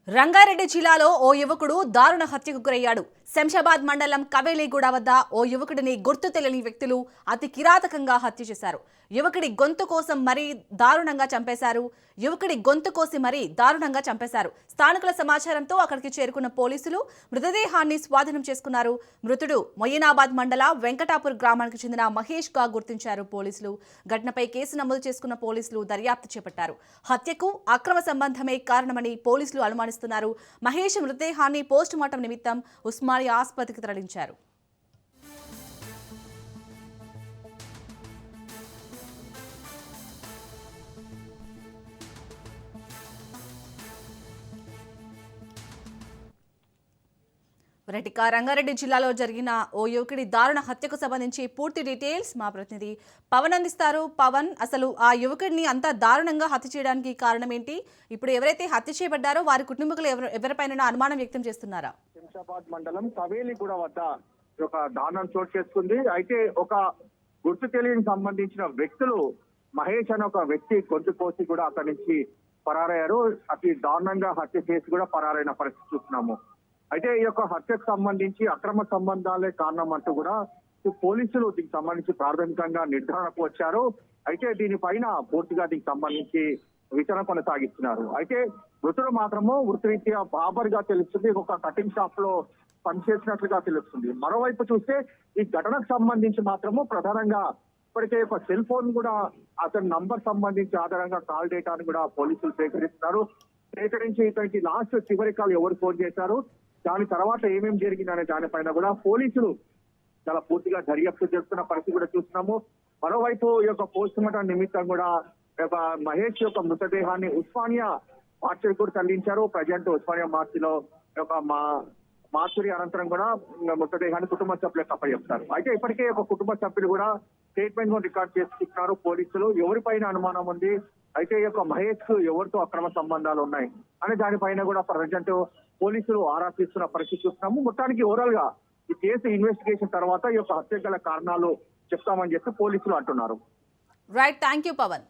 రంగారెడ్డి జిల్లాలో ఓ యువకుడు దారుణ హత్యకు గురయ్యాడు. శంషాబాద్ మండలం కవేలిగూడ వద్ద ఓ యువకుడిని గుర్తు తెలియని వ్యక్తులు అతి కిరాతకంగా హత్య చేశారు. యువకుడి గొంతు కోసం మరీ దారుణంగా చంపేశారు. స్థానికుల సమాచారంతో అక్కడికి చేరుకున్న పోలీసులు మృతదేహాన్ని స్వాధీనం చేసుకున్నారు. మృతుడు మొయినాబాద్ మండల వెంకటాపూర్ గ్రామానికి చెందిన మహేష్ గా గుర్తించారు పోలీసులు. ఘటనపై కేసు నమోదు చేసుకున్న పోలీసులు దర్యాప్తు చేపట్టారు. హత్యకు అక్రమ సంబంధమే కారణమని పోలీసులు అనుమానిస్తున్నారు. మహేష్ మృతదేహాన్ని పోస్టుమార్టం నిమిత్తం ఉస్మానియా ఆసుపత్రికి తరలించారు. రంగారెడ్డి జిల్లాలో జరిగిన ఓ యువకుడి దారుణ హత్యకు సంబంధించి పూర్తి డీటెయిల్స్ మా ప్రతినిధి పవన్ అందిస్తారు. పవన్, అసలు ఆ యువకుడిని అంత దారుణంగా హత్య చేయడానికి కారణం ఏంటి? ఇప్పుడు ఎవరైతే హత్య చేయబడ్డారో వారి కుటుంబీకులు ఎవరిపైన అనుమానం వ్యక్తం చేస్తున్నారా? శంషాబాద్ మండలం కవేలిగూడ వద్ద ఒక దారుణం చోటు చేసుకుంది. అయితే ఒక గుర్తు తెలియని సంబంధించిన వ్యక్తులు మహేష్ అనే ఒక వ్యక్తి గొంతు కోసి కూడా అక్కడి నుంచి పరారయ్యారు. అతి దారుణంగా హత్య చేసి కూడా పరారైన పరిస్థితి చూస్తున్నాము. అయితే ఈ యొక్క హత్యకు సంబంధించి అక్రమ సంబంధాలే కారణం అంటూ కూడా పోలీసులు దీనికి సంబంధించి ప్రాథమికంగా నిర్ధారణకు వచ్చారు. అయితే దీనిపైన పూర్తిగా దీనికి సంబంధించి విచారణ కొనసాగిస్తున్నారు. అయితే మృతుడు మాత్రము వృత్తిరీత్యా బాబర్ గా తెలుస్తుంది. ఒక కటింగ్ షాప్ లో పనిచేసినట్లుగా తెలుస్తుంది. మరోవైపు చూస్తే ఈ ఘటనకు సంబంధించి మాత్రము ప్రధానంగా ఇప్పటికే ఒక సెల్ ఫోన్ కూడా అతని నంబర్ సంబంధించి ఆధారంగా కాల్ డేటాను కూడా పోలీసులు సేకరిస్తున్నారు. సేకరించి ఇతనికి లాస్ట్ చివరి కాల్ ఎవరు ఫోన్ చేశారు, దాని తర్వాత ఏమేమి జరిగిందనే దానిపైన కూడా పోలీసులు చాలా పూర్తిగా దర్యాప్తు చేస్తున్న పరిస్థితి కూడా చూస్తున్నాము. మరోవైపు ఈ యొక్క పోస్ట్ మార్టం నిమిత్తం కూడా మహేష్ యొక్క మృతదేహాన్ని ఉస్మానియా మార్చికి కూడా తరలించారు. ప్రజెంట్ ఉస్మానియా మార్చిలో ఒక మార్చురి అనంతరం కూడా మృతదేహాన్ని కుటుంబ సభ్యులకు అప్పచెప్తారు. అయితే ఇప్పటికే ఒక కుటుంబ సభ్యులు కూడా స్టేట్మెంట్ కూడా రికార్డ్ చేసుకుంటున్నారు పోలీసులు. ఎవరిపైన అనుమానం ఉంది, అయితే ఈ యొక్క మహేష్ కు ఎవరితో అక్రమ సంబంధాలు ఉన్నాయి అనే దానిపైన కూడా ప్రజెంట్ పోలీసులు ఆరా తీస్తున్న పరిస్థితి చూస్తున్నాము. మొత్తానికి ఓవరాల్ గా ఈ కేసు ఇన్వెస్టిగేషన్ తర్వాత ఈ యొక్క హత్య గల కారణాలు చెప్తామని చెప్పి పోలీసులు అంటున్నారు. Right, thank you Pawan.